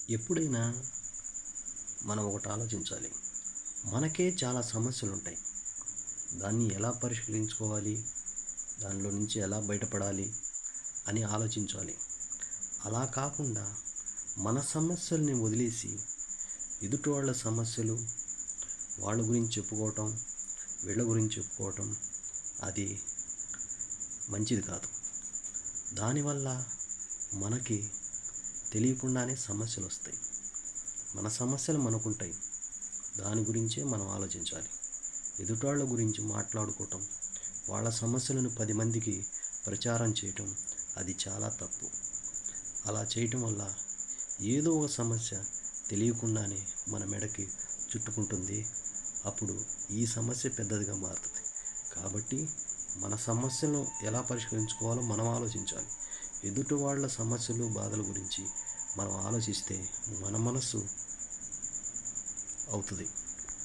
ఎప్పుడైనా మనం ఒకటి ఆలోచించాలి. మనకే చాలా సమస్యలు ఉంటాయి. దాన్ని ఎలా పరిష్కరించుకోవాలి, దానిలో నుంచి ఎలా బయటపడాలి అని ఆలోచించాలి. అలా కాకుండా మన సమస్యల్ని వదిలేసి ఎదుటి వాళ్ళ సమస్యలు, వాళ్ళ గురించి చెప్పుకోవటం, వీళ్ళ గురించి చెప్పుకోవటం అది మంచిది కాదు. దానివల్ల మనకి తెలియకుండానే సమస్యలు వస్తాయి. మన సమస్యలు మనకుంటాయి. దాని గురించే మనం ఆలోచించాలి. ఎదుటాళ్ళ గురించి మాట్లాడుకోవటం, వాళ్ళ సమస్యలను 10 మందికి ప్రచారం చేయటం అది చాలా తప్పు. అలా చేయటం వల్ల ఏదో ఒక సమస్య తెలియకుండానే మన మెడకి చుట్టుకుంటుంది. అప్పుడు ఈ సమస్య పెద్దదిగా మారుతుంది. కాబట్టి మన సమస్యలను ఎలా పరిష్కరించుకోవాలో మనం ఆలోచించాలి. ఎదుటి వాళ్ళ సమస్యలు, బాధల గురించి మనం ఆలోచిస్తే మన మనసు అవుతుంది.